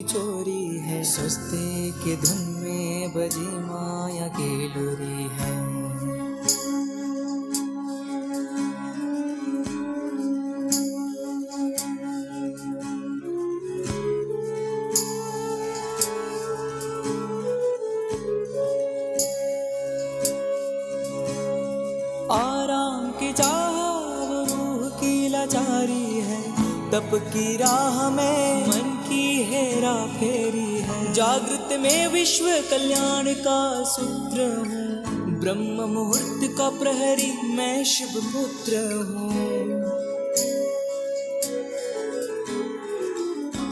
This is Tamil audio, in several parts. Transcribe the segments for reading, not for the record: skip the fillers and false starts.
चोरी है, सस्ते के धुन में बजी माया की लोरी है। आराम की चाह वो रूह की लाचारी है, तप की राह में मन की हेरा फेरी है। जागृत में विश्व कल्याण का सूत्र हूँ, ब्रह्म मुहूर्त का प्रहरी मैं शिव पुत्र हूँ।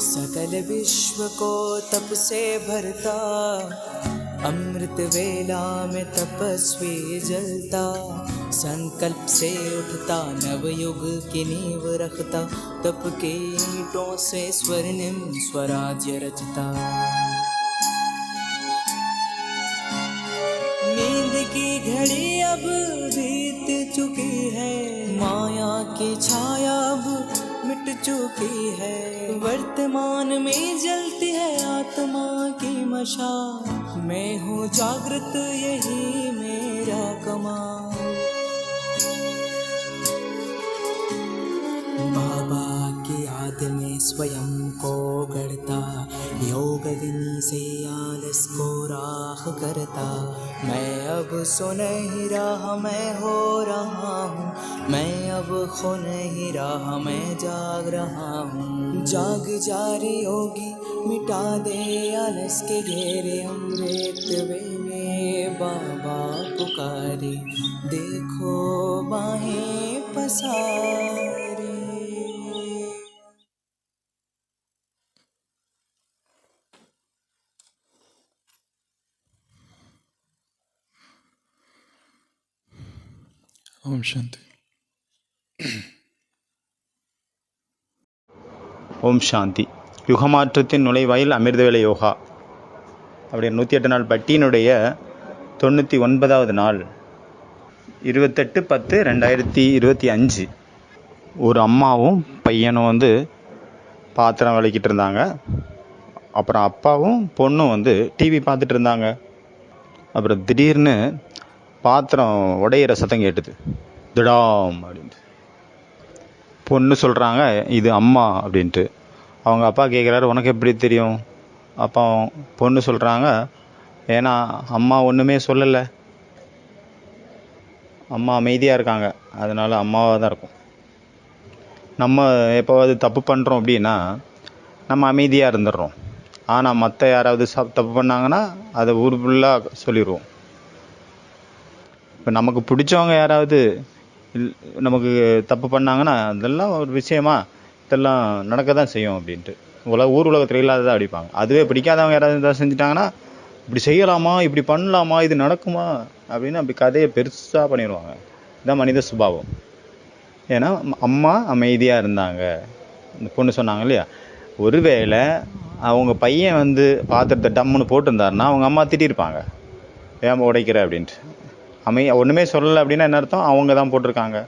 सकल विश्व को तप से भरता, अमृत वेला में तपस्वी जलता। संकल्प से उठता नवयुग की नींव रखता, तप के ईंटों से स्वर्णिम स्वराज्य रचता। नींद की घड़ी अब बीत चुकी है, माया की छाया अब मिट चुकी है। वर्तमान में जलती है आत्मा की मशाल, मैं हूँ जागृत यही मेरा कमाल। बाबा की याद में स्वयं को गढ़ता, योग विनी से आलस को राख करता। मैं अब सो नहीं रहा मैं हो रहा हूँ, मैं अब खो नहीं रहा मैं जाग रहा हूँ। जाग जा रे योगी मिटा दे आलस के घेरे, अमृत वेले बाबा पुकारे, देखो बाहें पसारे। ஓம் சாந்தி. ஓம் சாந்தி. யுகமாற்றத்தின் நுழைவாயில் அமிர்தவேளை யோகா அப்படி 108 நாள் பட்டியினுடைய 99வது நாள் 28/10/2025. ஒரு அம்மாவும் பையனும் பாத்திரம் விளக்கிட்டு இருந்தாங்க. அப்புறம் அப்பாவும் பொண்ணும் டிவி பார்த்துட்டு இருந்தாங்க. அப்புறம் திடீர்னு பாத்திரம் உடையிற சத்தம் கேட்டுது, திடாம் அப்படின்ட்டு. பொண்ணு சொல்கிறாங்க இது அம்மா அப்படின்ட்டு. அவங்க அப்பா கேட்குறாரு உனக்கு எப்படி தெரியும்? அப்போ பொண்ணு சொல்கிறாங்க ஏன்னா அம்மா ஒன்றுமே சொல்லலை, அம்மா அமைதியாக இருக்காங்க, அதனால் அம்மாவாக தான் இருக்கும். நம்ம எப்போவாது தப்பு பண்ணுறோம் அப்படின்னா நம்ம அமைதியாக இருந்துடுறோம். ஆனால் மற்ற யாராவது தப்பு பண்ணாங்கன்னா அதை ஊர் ஃபுல்லாக சொல்லிடுவோம். இப்போ நமக்கு பிடிச்சவங்க யாராவது நமக்கு தப்பு பண்ணாங்கன்னா அதெல்லாம் ஒரு விஷயமா, இதெல்லாம் நடக்க தான் செய்யும் அப்படின்ட்டு ஊர் உலகத்தில் இல்லாததான் அடிப்பாங்க. அதுவே பிடிக்காதவங்க யாராவது இதாக செஞ்சுட்டாங்கன்னா இப்படி செய்யலாமா, இப்படி பண்ணலாமா, இது நடக்குமா அப்படின்னு அப்படி கதையை பெருசாக பண்ணிடுவாங்க. இதுதான் மனித சுபாவம். ஏன்னா அம்மா அமைதியாக இருந்தாங்க. இந்த பொண்ணு சொன்னாங்க இல்லையா, ஒருவேளை அவங்க பையன் பாத்திரத்தை டம்முன்னு போட்டிருந்தாருன்னா அவங்க அம்மா திட்டிருப்பாங்க, ஏன் உடைக்கிற அப்படின்ட்டு. ஒன்றுமே சொல்லலை அப்படின்னா என்ன அர்த்தம், அவங்க தான் போட்டிருக்காங்க.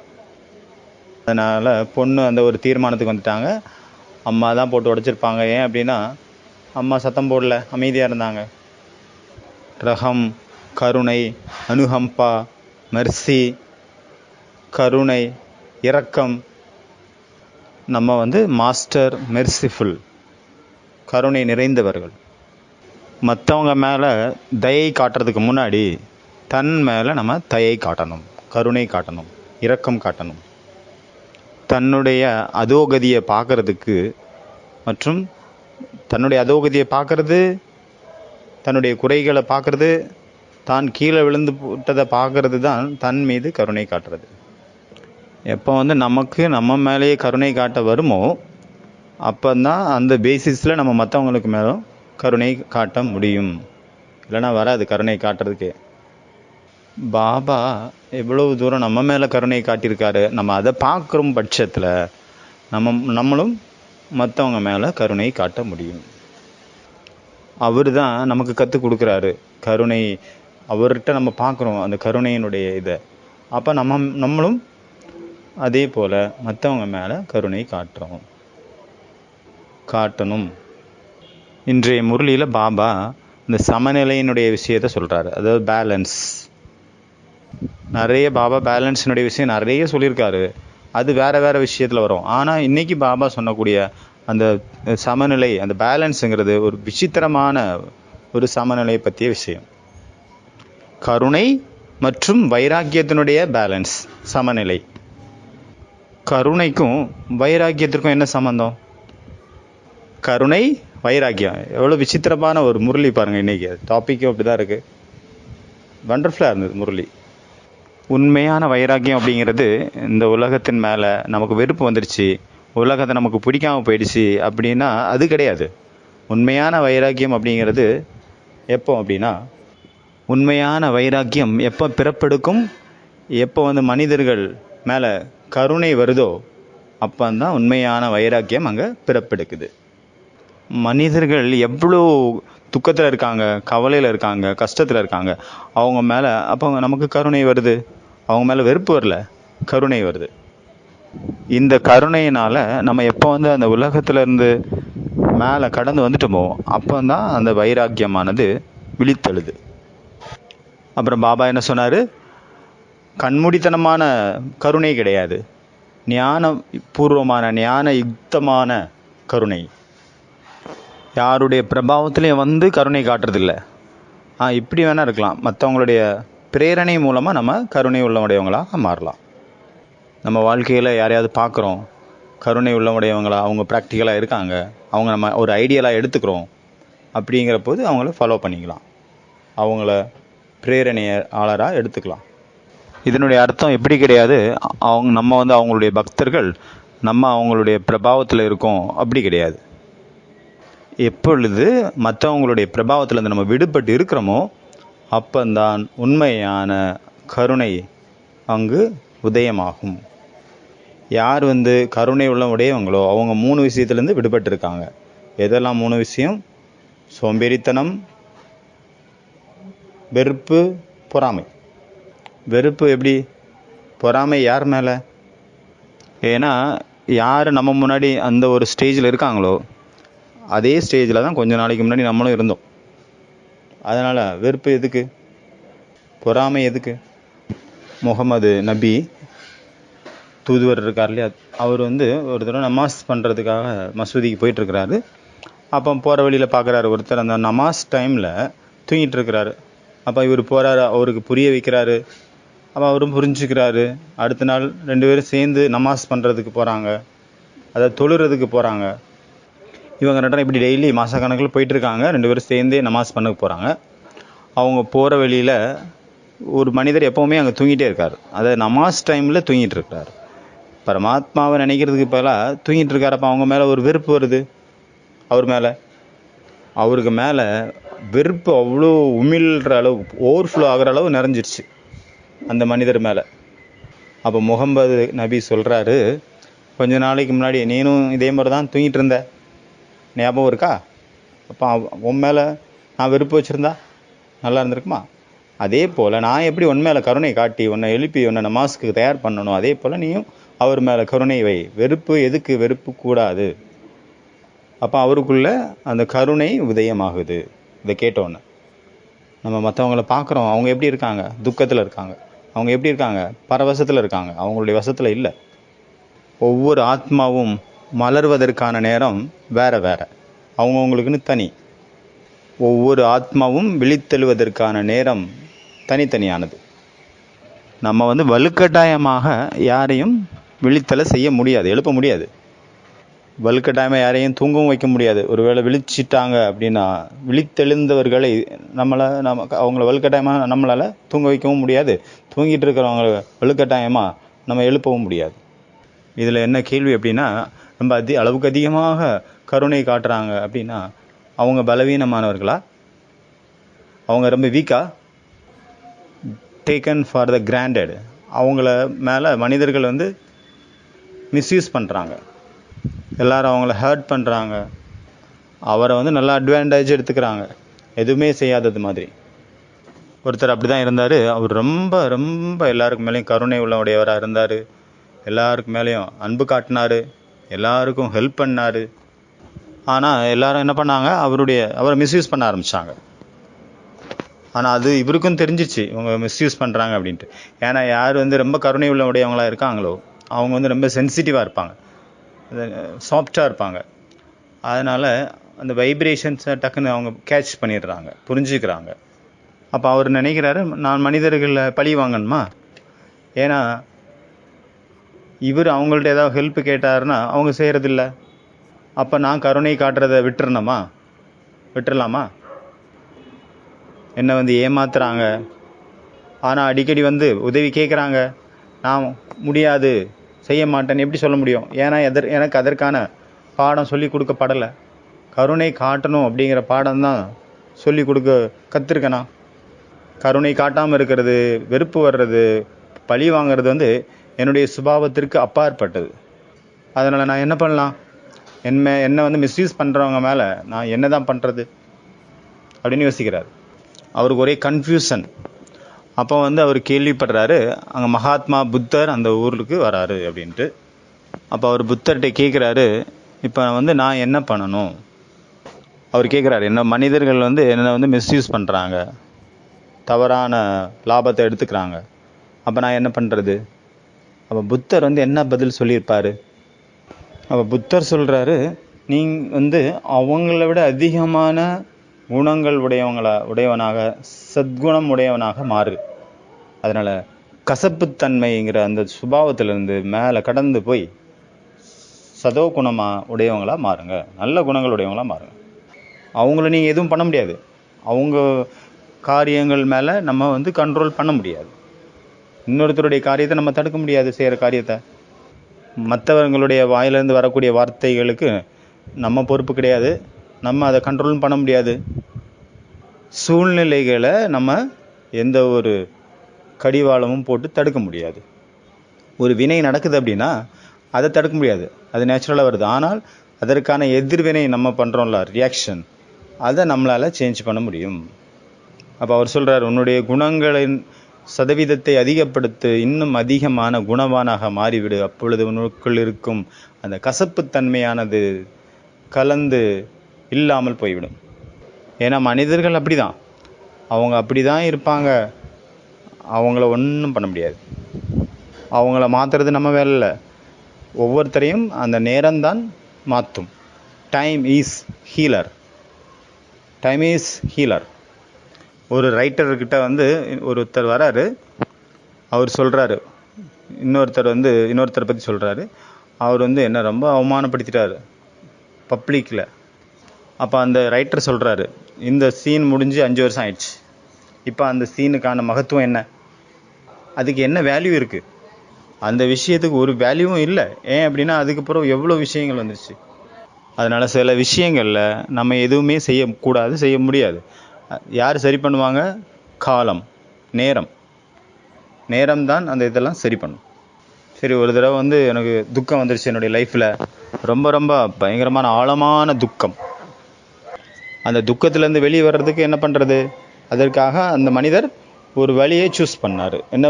அதனால் பொண்ணு ஒரு தீர்மானத்துக்கு வந்துட்டாங்க, அம்மா தான் போட்டு உடைச்சிருப்பாங்க. ஏன் அப்படின்னா அம்மா சத்தம் போடல, அமைதியாக இருந்தாங்க. ரகம், கருணை, அனுகம்பா, மெர்சி, கருணை, இரக்கம். நம்ம மாஸ்டர் மெர்சிஃபுல், கருணை நிறைந்தவர்கள். மற்றவங்க மேலே தயை காட்டுறதுக்கு முன்னாடி தன் மேலே நம்ம தயை காட்டணும், கருணை காட்டணும், இரக்கம் காட்டணும். தன்னுடைய அதோகதியை பார்க்கறதுக்கு மற்றும் தன்னுடைய அதோகதியை பார்க்கறது, தன்னுடைய குறைகளை பார்க்கறது, தான் கீழே விழுந்து போட்டதை பார்க்கறது தான் தன் மீது கருணை காட்டுறது. எப்போ நமக்கு நம்ம மேலேயே கருணை காட்ட வருமோ அப்போ தான் அந்த பேசிஸில் நம்ம மற்றவங்களுக்கு மேலும் கருணை காட்ட முடியும். இல்லைன்னா வராது கருணை காட்டுறதுக்கே. பாபா எவ்வளவு தூரம் நம்ம மேலே கருணை காட்டியிருக்காரு, நம்ம அதை பார்க்குற பட்சத்தில் நம்மளும் மற்றவங்க மேலே கருணை காட்ட முடியும். அவர் தான் நமக்கு கற்றுக் கொடுக்குறாரு கருணை. அவர்கிட்ட நம்ம பார்க்குறோம் அந்த கருணையினுடைய இதை. அப்போ நம்மளும் அதே போல் மற்றவங்க மேலே கருணை காட்டணும். இன்றைய முரளியில் பாபா இந்த சமநிலையினுடைய விஷயத்தை சொல்கிறாரு, அதாவது பேலன்ஸ். நிறைய பாபா பேலன்ஸினுடைய விஷயம் நிறைய சொல்லியிருக்காரு, அது வேறு வேறு விஷயத்தில் வரும். ஆனால் இன்றைக்கி பாபா சொன்னக்கூடிய அந்த சமநிலை, அந்த பேலன்ஸுங்கிறது ஒரு விசித்திரமான ஒரு சமநிலையை பற்றிய விஷயம். கருணை மற்றும் வைராக்கியத்தினுடைய பேலன்ஸ், சமநிலை. கருணைக்கும் வைராக்கியத்திற்கும் என்ன சம்பந்தம்? கருணை வைராக்கியம் எவ்வளோ விசித்திரமான ஒரு முரளி பாருங்கள். இன்றைக்கி டாப்பிக்கும் அப்படி தான் இருக்குது. வண்டர்ஃபுல்லாக இருந்தது முரளி. உண்மையான வைராக்கியம் அப்படிங்கிறது இந்த உலகத்தின் மேலே நமக்கு வெறுப்பு வந்துடுச்சு, உலகத்தை நமக்கு பிடிக்காமல் போயிடுச்சு அப்படின்னா அது கிடையாது. உண்மையான வைராக்கியம் அப்படிங்கிறது எப்போ அப்படின்னா, உண்மையான வைராக்கியம் எப்போ பிறப்பெடுக்கும், எப்போ மனிதர்கள் மேலே கருணை வருதோ அப்போ தான் உண்மையான வைராக்கியம் அங்கே பிறப்பெடுக்குது. மனிதர்கள் எவ்வளோ துக்கத்தில் இருக்காங்க, கவலையில் இருக்காங்க, கஷ்டத்தில் இருக்காங்க, அவங்க மேலே அப்போ நமக்கு கருணை வருது. அவங்க மேலே வெறுப்பு வரல, கருணை வருது. இந்த கருணையினால் நம்ம எப்போ அந்த உலகத்திலேருந்து மேலே கடந்து வந்துட்டோமோ அப்போ தான் அந்த வைராக்கியமானது விழித்தெழுது. அப்புறம் பாபா என்ன சொன்னார்? கண்மூடித்தனமான கருணை கிடையாது, ஞான பூர்வமான ஞான யுக்தமான கருணை. யாருடைய பிரபாவத்திலையும் கருணை காட்டுறதில்ல. இப்படி வேணால் இருக்கலாம், மற்றவங்களுடைய பிரேரணை மூலமாக நம்ம கருணை உள்ளவடையவங்களாக மாறலாம். நம்ம வாழ்க்கையில் யாரையாவது பார்க்குறோம், கருணை உள்ளவடையவங்களா, அவங்க ப்ராக்டிக்கலாக இருக்காங்க, அவங்க நம்ம ஒரு ஐடியலாக எடுத்துக்கிறோம், அப்படிங்கிற போது அவங்கள ஃபாலோ பண்ணிக்கலாம், அவங்கள பிரேரணையாளராக எடுத்துக்கலாம். இதனுடைய அர்த்தம் எப்படி கிடையாது, நம்ம அவங்களுடைய பக்தர்கள், நம்ம அவங்களுடைய பிரபாவத்தில் இருக்கோம் அப்படி கிடையாது. எப்பொழுது மற்றவங்களுடைய பிரபாவத்திலேருந்து நம்ம விடுபட்டு இருக்கிறோமோ அப்பந்தான் உண்மையான கருணை அங்கு உதயமாகும். யார் கருணை உள்ள உடையவங்களோ அவங்க 3 விஷயத்துலேருந்து விடுபட்டு இருக்காங்க. எதெல்லாம் 3 விஷயம்? சோம்பேறித்தனம், வெறுப்பு, பொறாமை. வெறுப்பு எப்படி? பொறாமை யார் மேலே? ஏன்னா யார் நம்ம முன்னாடி அந்த ஒரு ஸ்டேஜில் இருக்காங்களோ அதே ஸ்டேஜில் தான் கொஞ்ச நாளைக்கு முன்னாடி நம்மளும் இருந்தோம். அதனால் வெறுப்பு எதுக்கு, பொறாமை எதுக்கு? முகமது நபி தூதுவர் இருக்கார் இல்லையா, அவர் ஒரு தடவை நமாஸ் பண்ணுறதுக்காக மசூதிக்கு போயிட்டுருக்கிறாரு. அப்போ போகிற வழியில் பார்க்குறாரு ஒருத்தர் அந்த நமாஸ் டைமில் தூங்கிட்டு இருக்கிறாரு. அப்போ இவர் போகிறாரு, அவருக்கு புரிய வைக்கிறாரு. அப்போ அவரும் புரிஞ்சுக்கிறாரு. அடுத்த நாள் 2 பேரும் சேர்ந்து நமாஸ் பண்ணுறதுக்கு போகிறாங்க, அதை தொழுறதுக்கு போகிறாங்க. இவங்க 2 இப்படி டெய்லி மாதக்கணக்கில் போயிட்டுருக்காங்க. 2 பேரும் சேர்ந்தே நமாஸ் பண்ண போகிறாங்க. அவங்க போகிற வழியில் ஒரு மனிதர் எப்போவுமே அங்கே தூங்கிட்டே இருக்கார். அதை நமாஸ் டைமில் தூங்கிட்டு இருக்கார். பரமாத்மாவை நினைக்கிறதுக்கு பதிலாக தூங்கிட்டு இருக்கார். அப்போ அவங்க மேலே ஒரு வெறுப்பு வருது. அவர் மேலே, அவருக்கு மேலே வெறுப்பு அவ்வளோ உமிழ்கிற அளவு, ஓவர்ஃப்ளோ ஆகிற அளவு நிறைஞ்சிருச்சு அந்த மனிதர் மேலே. அப்போ முகமது நபி சொல்கிறாரு, கொஞ்ச நாளைக்கு முன்னாடி நீனும் இதே மாதிரி தான் தூங்கிட்டு இருந்த, ஞாபகம் இருக்கா? அப்போ உன் மேலே நான் வெறுப்பு வச்சுருந்தா நல்லா இருந்திருக்குமா? அதே போல் நான் எப்படி உன் மேலே கருணை காட்டி உன்னை எழுப்பி உன்னை நமாஸ்க்கு தயார் பண்ணணும், அதே போல் நீயும் அவர் மேலே கருணை வை. வெறுப்பு எதுக்கு? வெறுப்பு கூடாது. அப்போ அவருக்குள்ள அந்த கருணை உதயமாகுது. இதை கேட்டோன்னு நம்ம மற்றவங்கள பார்க்குறோம், அவங்க எப்படி இருக்காங்க? துக்கத்தில் இருக்காங்க. அவங்க எப்படி இருக்காங்க? பரவசத்தில் இருக்காங்க, அவங்களுடைய வசத்தில் இல்லை. ஒவ்வொரு ஆத்மாவும் மலர்வதற்கான நேரம் வேறு வேறு, அவங்கவுங்களுக்குன்னு தனி. ஒவ்வொரு ஆத்மாவும் விழித்தெழுவதற்கான நேரம் தனித்தனியானது. நம்ம வலுக்கட்டாயமாக யாரையும் விழித்தலை செய்ய முடியாது, எழுப்ப முடியாது. வலுக்கட்டாயமாக யாரையும் தூங்கவும் வைக்க முடியாது. ஒருவேளை விழிச்சிட்டாங்க அப்படின்னா விழித்தெழுந்தவர்களை அவங்கள வலுக்கட்டாயமாக நம்மளால் தூங்க வைக்கவும் முடியாது. தூங்கிட்டு இருக்கிறவங்கள வலுக்கட்டாயமாக நம்ம எழுப்பவும் முடியாது. இதில் என்ன கேள்வி அப்படின்னா, நம்ம அளவுக்கு அதிகமாக கருணை காட்டுறாங்க அப்படின்னா அவங்க பலவீனமானவர்களா? அவங்க ரொம்ப வீக்கா? Taken for the granted. அவங்கள மேலே மனிதர்கள் மிஸ்யூஸ் பண்ணுறாங்க. எல்லாரும் அவங்கள ஹர்ட் பண்ணுறாங்க. அவரை நல்லா அட்வான்டேஜ் எடுத்துக்கிறாங்க, எதுவுமே செய்யாதது மாதிரி. ஒருத்தர் அப்படி தான் இருந்தார். அவர் ரொம்ப ரொம்ப எல்லாருக்கு மேலேயும் கருணை உள்ளவுடையவராக இருந்தார். எல்லாருக்கு மேலேயும் அன்பு காட்டினார், எல்லாருக்கும் ஹெல்ப் பண்ணார். ஆனால் எல்லாரும் என்ன பண்ணாங்க, அவரை மிஸ்யூஸ் பண்ண ஆரம்பித்தாங்க. ஆனால் அது இவருக்கும் தெரிஞ்சிச்சு இவங்க மிஸ்யூஸ் பண்ணுறாங்க அப்படின்ட்டு. ஏன்னா யார் வந்து ரொம்ப கருணை உடையவங்களாக இருக்காங்களோ அவங்க வந்து ரொம்ப சென்சிட்டிவாக இருப்பாங்க, சாஃப்டாக இருப்பாங்க. அதனால் அந்த வைப்ரேஷன்ஸை டக்குன்னு அவங்க கேட்ச் பண்ணிடுறாங்க, புரிஞ்சுக்கிறாங்க. அப்போ அவர் நினைக்கிறாரு, நான் மனிதர்களை பழி வாங்கணுமா? ஏன்னா இவர் அவங்கள்ட்ட ஏதாவது ஹெல்ப் கேட்டாருன்னா அவங்க செய்கிறதில்ல. அப்போ நான் கருணை காட்டுறதை விட்டுறலாமா? என்னை வந்து ஏமாத்துறாங்க, ஆனால் அடிக்கடி வந்து உதவி கேட்குறாங்க. நான் முடியாது, செய்ய மாட்டேன்னு எப்படி சொல்ல முடியும்? ஏன்னா எனக்கு அதற்கான பாடம் சொல்லி கொடுக்கப்படலை. கருணை காட்டணும் அப்படிங்கிற பாடம் தான் சொல்லி கற்றுருக்கேனா. கருணை காட்டாமல் இருக்கிறது, வெறுப்பு வர்றது, பழி வாங்கிறது வந்து என்னுடைய சுபாவத்திற்கு அப்பாற்பட்டது. அதனால் நான் என்ன பண்ணலாம்? என்னை வந்து மிஸ்யூஸ் பண்ணுறவங்க மேலே நான் என்ன தான் பண்ணுறது அப்படின்னு யோசிக்கிறார். அவருக்கு ஒரே கன்ஃபியூஷன். அப்போ வந்து அவர் கேள்விப்படுறாரு, அங்கே மகாத்மா புத்தர் அந்த ஊருக்கு வராரு அப்படின்ட்டு. அப்போ அவர் புத்தர்கிட்ட கேட்குறாரு, இப்போ வந்து நான் என்ன பண்ணணும்? அவர் கேட்குறாரு, என்ன மனிதர்கள் வந்து என்னை வந்து மிஸ்யூஸ் பண்ணுறாங்க, தவறான லாபத்தை எடுத்துக்கிறாங்க, அப்போ நான் என்ன பண்ணுறது? அப்போ புத்தர் வந்து என்ன பதில் சொல்லியிருப்பார்? அப்போ புத்தர் சொல்கிறாரு, நீங்கள் வந்து அவங்கள விட அதிகமான குணங்கள் உடையவனாக, சத்குணம் உடையவனாக மாறு. அதனால் கசப்புத்தன்மைங்கிற அந்த சுபாவத்திலேருந்து மேலே கடந்து போய் சதோ குணமாக உடையவங்களாக மாறுங்க, நல்ல குணங்கள் உடையவங்களாக மாறுங்க. அவங்கள நீங்கள் எதுவும் பண்ண முடியாது, அவங்க காரியங்கள் மேலே நம்ம வந்து கண்ட்ரோல் பண்ண முடியாது. இன்னொருத்தருடைய காரியத்தை நம்ம தடுக்க முடியாது, செய்கிற காரியத்தை. மற்றவங்களுடைய வாயிலிருந்து வரக்கூடிய வார்த்தைகளுக்கு நம்ம பொறுப்பு கிடையாது, நம்ம அதை கண்ட்ரோல் பண்ண முடியாது. சூழ்நிலைகளை நம்ம எந்த ஒரு கடிவாளமும் போட்டு தடுக்க முடியாது. ஒரு வினை நடக்குது அப்படின்னா அதை தடுக்க முடியாது, அது நேச்சுரலாக வருது. ஆனால் அதற்கான எதிர்வினை நம்ம பண்ணுறோம்ல, ரியாக்ஷன், அதை நம்மளால் சேஞ்ச் பண்ண முடியும். அப்போ அவர் சொல்கிறார், உன்னுடைய குணங்களின் சதவீதத்தை அதிகப்படுத்த, இன்னும் அதிகமான குணவானாக மாறிவிடு. அப்பொழுது உனக்குள் இருக்கும் அந்த கசப்புத்தன்மையானது கலந்து இல்லாமல் போய்விடும். ஏன்னா மனிதர்கள் அப்படி தான், அவங்க அப்படி தான் இருப்பாங்க, அவங்கள ஒன்றும் பண்ண முடியாது. அவங்கள மாற்றுறது நம்ம வேலை இல்லை, ஒவ்வொருத்தரையும் அந்த நேரம்தான் மாற்றும். Time is healer. ஒரு ரைட்டர்கிட்ட வந்து ஒருத்தர் வராரு, அவர் சொல்கிறாரு, இன்னொருத்தரை பற்றி சொல்கிறாரு, அவர் வந்து என்ன ரொம்ப அவமானப்படுத்திட்டார் பப்ளிக்கில். அப்போ அந்த ரைட்டர் சொல்கிறாரு, இந்த சீன் முடிஞ்சு 5 வருஷம் ஆயிடுச்சு, இப்போ அந்த சீனுக்கான மகத்துவம் என்ன? அதுக்கு என்ன வேல்யூ இருக்குது? அந்த விஷயத்துக்கு ஒரு வேல்யூவும் இல்லை. ஏன் அப்படின்னா அதுக்கப்புறம் எவ்வளோ விஷயங்கள் வந்துருச்சு. அதனால் சில விஷயங்களில் நம்ம எதுவுமே செய்யக்கூடாது, செய்ய முடியாது. யார் சரி பண்ணுவாங்க? காலம், நேரம் தான் அந்த இதெல்லாம் சரி பண்ணும். சரி, ஒரு தடவை வந்து எனக்கு துக்கம் வந்துருச்சு என்னுடைய லைஃப்பில், ரொம்ப ரொம்ப பயங்கரமான ஆழமான துக்கம். அந்த துக்கத்திலேருந்து வெளியே வர்றதுக்கு என்ன பண்ணுறது? அதற்காக அந்த மனிதர் ஒரு வழியை சூஸ் பண்ணார். என்ன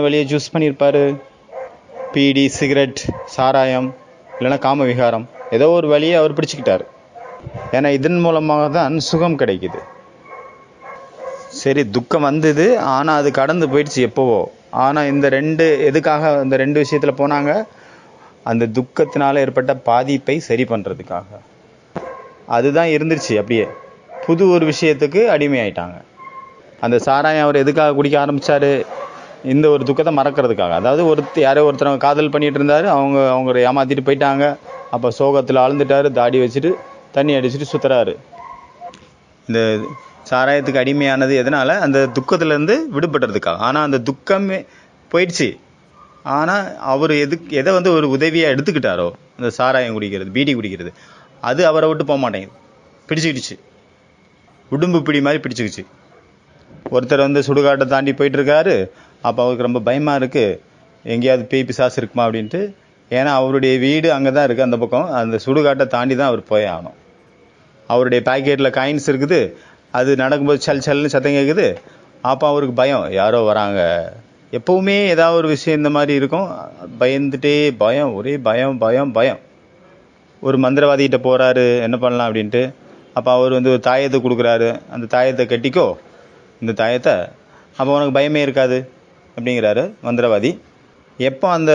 வழியை சூஸ் பண்ணியிருப்பார்? பீடி, சிகரெட், சாராயம், இல்லைன்னா காம விகாரம், ஏதோ ஒரு வழியை அவர் பிடிச்சிக்கிட்டார். ஏன்னா இதன் மூலமாக தான் சுகம் கிடைக்குது. சரி, துக்கம் வந்தது, ஆனால் அது கடந்து போயிடுச்சு எப்போவோ. ஆனால் எதுக்காக இந்த 2 விஷயத்தில் போனாங்க? அந்த துக்கத்தினால் ஏற்பட்ட பாதிப்பை சரி பண்ணுறதுக்காக. அதுதான் இருந்துருச்சு. அப்படியே புது ஒரு விஷயத்துக்கு அடிமையாயிட்டாங்க. அந்த சாராயம் அவர் எதுக்காக குடிக்க ஆரம்பித்தார்? இந்த ஒரு துக்கத்தை மறக்கிறதுக்காக. அதாவது யாரோ ஒருத்தர் காதல் பண்ணிகிட்டு இருந்தார், அவங்க ஏமாற்றிட்டு போயிட்டாங்க. அப்போ சோகத்தில் ஆழ்ந்துட்டார், தாடி வச்சுட்டு தண்ணி அடிச்சுட்டு சுற்றுறாரு. இந்த சாராயத்துக்கு அடிமையானது எதனால்? அந்த துக்கத்திலேருந்து விடுபடுறதுக்காக. ஆனால் அந்த துக்கமே போயிடுச்சு. ஆனால் அவர் எதை வந்து ஒரு உதவியாக எடுத்துக்கிட்டாரோ, அந்த சாராயம் குடிக்கிறது, பீடி குடிக்கிறது, அது அவரை விட்டு போக மாட்டேங்குது, பிடிச்சிக்கிடுச்சு, உடும்பு பிடி மாதிரி பிடிச்சிக்கிச்சு. ஒருத்தர் வந்து சுடுகாட்டை தாண்டி போயிட்டுருக்காரு. அப்போ அவருக்கு ரொம்ப பயமாக இருக்குது, எங்கேயாவது பேய் பிசாசு இருக்குமா அப்படின்ட்டு. ஏன்னா அவருடைய வீடு அங்கே தான் இருக்குது, அந்த பக்கம். அந்த சுடுகாட்டை தாண்டி தான் அவர் போய் ஆகணும். அவருடைய பாக்கெட்டில் காயின்ஸ் இருக்குது, அது நடக்கும்போது சல்னு சத்தம் கேட்குது. அப்போ அவருக்கு பயம், யாரோ வராங்க. எப்போவுமே ஏதாவது ஒரு விஷயம் இந்த மாதிரி இருக்கும், பயந்துட்டே, ஒரே பயம். ஒரு மந்திரவாதிகிட்ட போகிறாரு, என்ன பண்ணலாம் அப்படின்ட்டு. அப்போ அவர் வந்து ஒரு தாயத்தை கொடுக்குறாரு, அந்த தாயத்தை கட்டிக்கோ இந்த தாயத்தை, அப்போ உனக்கு பயமே இருக்காது அப்படிங்கிறாரு மந்திரவாதி. எப்போ அந்த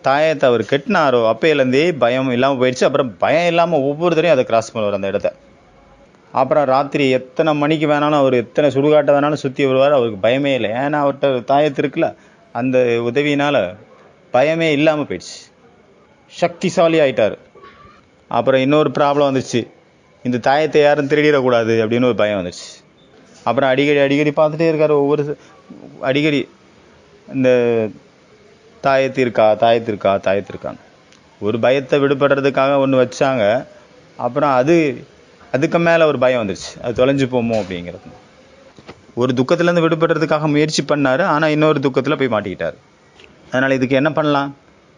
தாயத்தை அவர் கட்டினாரோ அப்பையிலேருந்தே பயம் இல்லாமல் போயிடுச்சு. அப்புறம் பயம் இல்லாமல் ஒவ்வொரு தடையும் அதை கிராஸ் பண்ணுவார் அந்த இடத்த. அப்புறம் ராத்திரி எத்தனை மணிக்கு வேணாலும் அவர் எத்தனை சுடுகாட்டை வேணாலும் சுற்றி வருவார், அவருக்கு பயமே இல்லை. ஏன்னா அவர்கிட்ட தாயத்து இருக்குல்ல, அந்த உதவியினால் பயமே இல்லாமல் போயிடுச்சு, சக்திசாலி ஆயிட்டார். அப்புறம் இன்னொரு ப்ராப்ளம் வந்துச்சு, இந்த தாயத்தை யாரும் திருடிடக்கூடாது அப்படின்னு ஒரு பயம் வந்துச்சு. அப்புறம் அடிக்கடி பார்த்துட்டே இருக்கார், அடிக்கடி இந்த தாயத்து இருக்கான்னு ஒரு பயத்தை விடுபடுறதுக்காக ஒன்று வச்சாங்க. அப்புறம் அதுக்கு மேலே ஒரு பயம் வந்துருச்சு, அது தொலைஞ்சு போமோ அப்படிங்கிறது. ஒரு துக்கத்துலேருந்து விடுபடுறதுக்காக முயற்சி பண்ணார், ஆனால் இன்னொரு துக்கத்தில் போய் மாட்டிக்கிட்டார். அதனால் இதுக்கு என்ன பண்ணலாம்?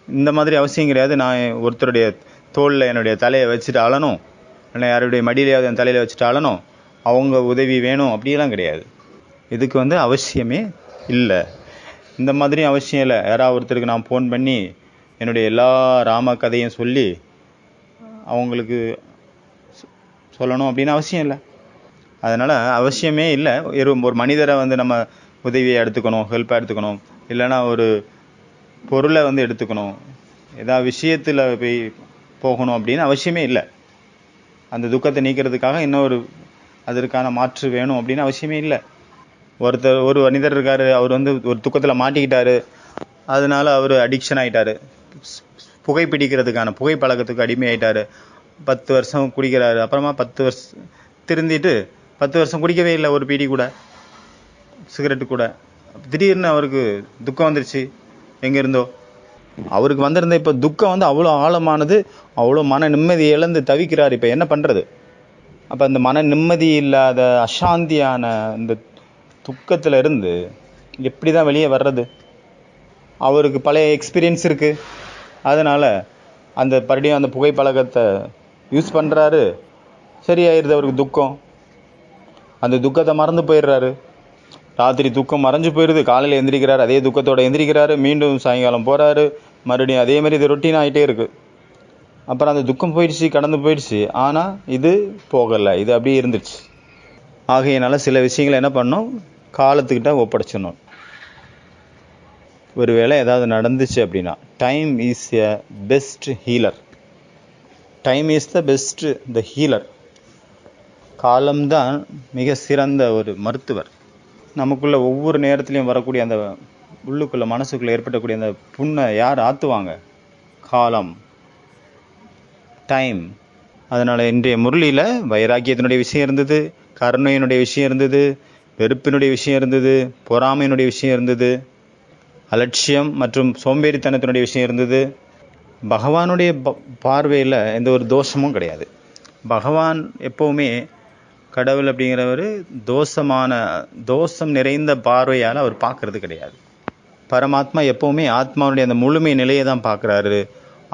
இந்த மாதிரி அவசியம் கிடையாது, நான் ஒருத்தருடைய தோளில் என்னுடைய தலையை வச்சுட்டு அழணும், இல்லை யாருடைய மடியிலையாவது என் தலையில் வச்சுட்டு அழணும், அவங்க உதவி வேணும் அப்படியெல்லாம் கிடையாது. இதுக்கு வந்து அவசியமே இல்லை. இந்த மாதிரி அவசியம் இல்லை. யாராவது ஒருத்தருக்கு நான் ஃபோன் பண்ணி என்னுடைய எல்லா ராம கதையும் சொல்லி அவங்களுக்கு சொல்லணும் அப்படின்னு அவசியம் இல்லை. அதனால் அவசியமே இல்லை. ஒரு மனிதரை வந்து நம்ம உதவியை எடுத்துக்கணும், ஹெல்ப்பாக எடுத்துக்கணும், இல்லைன்னா ஒரு பொருளை வந்து எடுத்துக்கணும், ஏதாவது விஷயத்தில் போய் போகணும் அப்படின்னு அவசியமே இல்லை. அந்த துக்கத்தை நீக்கிறதுக்காக அதற்கான மாற்று வேணும் அப்படின்னு அவசியமே இல்லை. ஒரு மனிதர் இருக்கார், அவர் வந்து ஒரு துக்கத்தில் மாட்டிக்கிட்டாரு, அதனால் அவர் அடிக்ஷன் ஆகிட்டார், புகைப்பிடிக்கிறதுக்கான புகைப்பழக்கத்துக்கு அடிமையாயிட்டார். 10 வருஷம் குடிக்கிறாரு, அப்புறமா 10 வருஷம் திருந்திட்டு 10 வருஷம் குடிக்கவே இல்லை, ஒரு பீடி கூட, சிகரெட்டு கூட. திடீர்னு அவருக்கு துக்கம் வந்துருச்சு, எங்கேருந்தோ அவருக்கு வந்திருந்த இப்போ துக்கம் வந்து அவ்வளோ ஆழமானது, அவ்வளோ மன நிம்மதியை இழந்து தவிக்கிறார். இப்போ என்ன பண்ணுறது? அப்போ அந்த மன நிம்மதி இல்லாத அசாந்தியான இந்த துக்கத்தில் இருந்து எப்படி தான் வெளியே வர்றது? அவருக்கு பழைய எக்ஸ்பீரியன்ஸ் இருக்குது, அதனால் மறுபடியும் அந்த புகைப்பழக்கத்தை யூஸ் பண்ணுறாரு, சரியாயிருது அவருக்கு துக்கம். அந்த துக்கத்தை மறந்து போயிடுறாரு. ராத்திரி துக்கம் மறைஞ்சு போயிடுது, காலையில் எந்திரிக்கிறாரு, அதே துக்கத்தோடு எந்திரிக்கிறாரு, மீண்டும் சாயங்காலம் போகிறாரு, மறுபடியும் அதே மாதிரி இது ரொட்டீன் ஆகிட்டே இருக்குது. அப்புறம் அந்த துக்கம் போயிடுச்சு, கடந்து போயிடுச்சு, ஆனால் இது போகலை, இது அப்படியே இருந்துச்சு. ஆகையினால சில விஷயங்களை என்ன பண்ணணும், காலத்துக்கிட்ட ஒப்படைச்சிடணும். ஒரு வேளை ஏதாவது நடந்துச்சு அப்படின்னா, time is a best healer. Time is the healer. காலம்தான் மிக சிறந்த ஒரு மருத்துவர். நமக்குள்ளே ஒவ்வொரு நேரத்துலையும் வரக்கூடிய அந்த உள்ளுக்குள்ளே மனசுக்குள்ளே ஏற்படக்கூடிய அந்த புண்ணை யார் ஆற்றுவாங்க? காலம், டைம். அதனால் இன்றைய முரளியில் வைராக்கியத்தினுடைய விஷயம் இருந்தது, கருணையினுடைய விஷயம் இருந்தது, வெறுப்பினுடைய விஷயம் இருந்தது, பொறாமையினுடைய விஷயம் இருந்தது, அலட்சியம் மற்றும் சோம்பேறித்தனத்தினுடைய விஷயம் இருந்தது. பகவானுடைய பார்வையில் எந்த ஒரு தோஷமும் கிடையாது. பகவான் எப்போவுமே, கடவுள் அப்படிங்கிறவர் தோஷம் நிறைந்த பார்வையால் அவர் பார்க்கறது கிடையாது. பரமாத்மா எப்போவுமே ஆத்மாவுடைய அந்த முழுமை நிலையை தான் பார்க்குறாரு.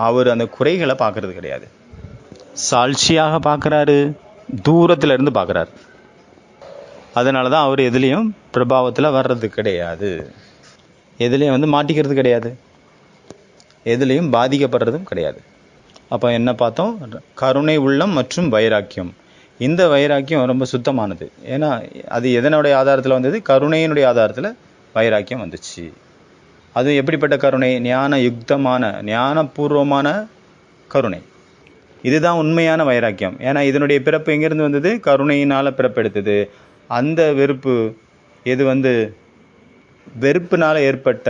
அவர் அந்த குறைகளை பார்க்கறது கிடையாது. சாட்சியாக பார்க்குறாரு, தூரத்தில் இருந்து பார்க்குறாரு. அதனால தான் அவர் எதுலேயும் பிரபாவத்தில் வர்றது கிடையாது, எதுலேயும் வந்து மாட்டிக்கிறது கிடையாது, எதுலேயும் பாதிக்கப்படுறதும் கிடையாது. அப்போ என்ன பார்த்தோம்? கருணை உள்ளம் மற்றும் வைராக்கியம். இந்த வைராக்கியம் ரொம்ப சுத்தமானது. ஏன்னா அது எதனுடைய ஆதாரத்தில் வந்தது? கருணையினுடைய ஆதாரத்தில் வைராக்கியம் வந்துச்சு. அது எப்படிப்பட்ட கருணை? ஞானபூர்வமான கருணை. இதுதான் உண்மையான வைராக்கியம். ஏன்னா இதனுடைய பிறப்பு எங்கேருந்து வந்தது? கருணையினால் பிறப்பெடுத்தது. அந்த வெறுப்பு எது வந்து வெறுப்புனால் ஏற்பட்ட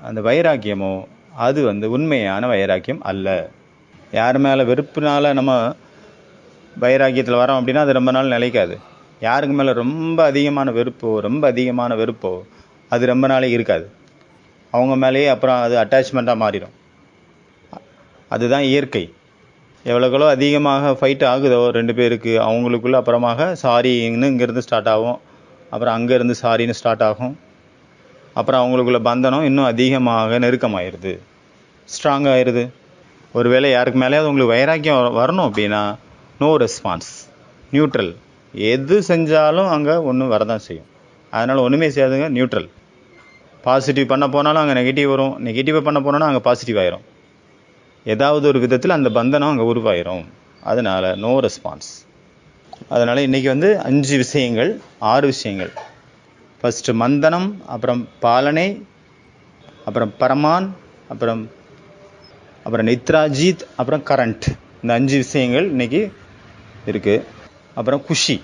அந்த வைராக்கியமோ அது வந்து உண்மையான வைராக்கியம் அல்ல. யார் மேலே வெறுப்புனால் நம்ம வைராக்கியத்தில் வரோம் அப்படின்னா அது ரொம்ப நாள் நிலைக்காது. யாருக்கு மேலே ரொம்ப அதிகமான வெறுப்போ அது ரொம்ப நாளே இருக்காது. அவங்க மேலேயே அப்புறம் அது அட்டாச்மெண்ட்டாக மாறிடும். அதுதான் இயற்கை. எவ்வளோக்களோ அதிகமாக ஃபைட் ஆகுதோ ரெண்டு பேருக்கு, அவங்களுக்குள்ள அப்புறமாக சாரின்னு இங்கேருந்து ஸ்டார்ட் ஆகும், அப்புறம் அங்கேருந்து சாரின்னு ஸ்டார்ட் ஆகும், அப்புறம் அவங்களுக்குள்ள பந்தனம் இன்னும் அதிகமாக நெருக்கமாகிடுது, ஸ்ட்ராங் ஆயிடுது. ஒருவேளை யாருக்கு மேலேயாவது உங்களுக்கு வைராக்கியம் வரணும் அப்படின்னா நோ ரெஸ்பான்ஸ், நியூட்ரல். எது செஞ்சாலும் அங்கே ஒன்று வரதான் செய்யும். அதனால் ஒன்றுமே செய்யாதுங்க, நியூட்ரல். பாசிட்டிவ் பண்ண போனாலும் அங்கே நெகட்டிவ் வரும், நெகட்டிவாக பண்ண போனாலும் அங்கே பாசிட்டிவ் ஆயிரும். ஏதாவது ஒரு விதத்தில் அந்த பந்தனம் அங்கே உருவாயிரும். அதனால் நோ ரெஸ்பான்ஸ். அதனால் இன்றைக்கி வந்து 5 விஷயங்கள் 6 விஷயங்கள். ஃபஸ்ட்டு மந்தனம், அப்புறம் பாலனை, அப்புறம் பரமான், அப்புறம் நித்ராஜீத், அப்புறம் கரண்ட். இந்த 5 விஷயங்கள் இன்றைக்கி இருக்குது. அப்புறம் குஷி,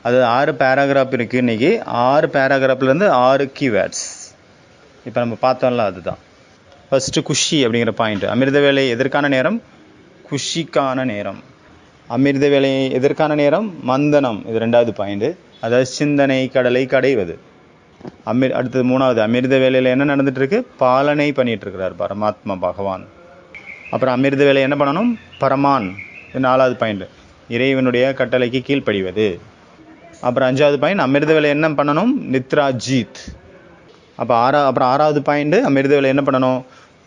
அது 6 பேராகிராஃப் இருக்குது இன்றைக்கி. 6 பேராகிராஃப்லேருந்து 6 கீவேர்ட்ஸ் இப்போ நம்ம பார்த்தோம்ல, அதுதான் ஃபஸ்ட்டு குஷி அப்படிங்கிற பாயிண்ட். அமிர்த வேலை எதற்கான நேரம்? குஷிக்கான நேரம். அமிர்த வேலை எதற்கான நேரம்? மந்தனம். இது 2வது பாயிண்ட். அதாவது சிந்தனை கடலை கடைவது. அடுத்தது 3வது, அமிர்த வேலையில் என்ன நடந்துகிட்ருக்கு? பாலனை பண்ணிகிட்ருக்கிறார் பரமாத்மா பகவான். அப்புறம் அமிர்த வேலை என்ன பண்ணணும்? பரமான். இது 4வது பாயிண்ட், இறைவனுடைய கட்டளைக்கு கீழ்ப்படிவது. அப்புறம் 5வது பாயிண்ட், அமிர்த வேலை என்ன பண்ணணும்? நித்ராஜீத். அப்புறம் 6வது பாயிண்ட், அமிர்த வேலை என்ன பண்ணணும்?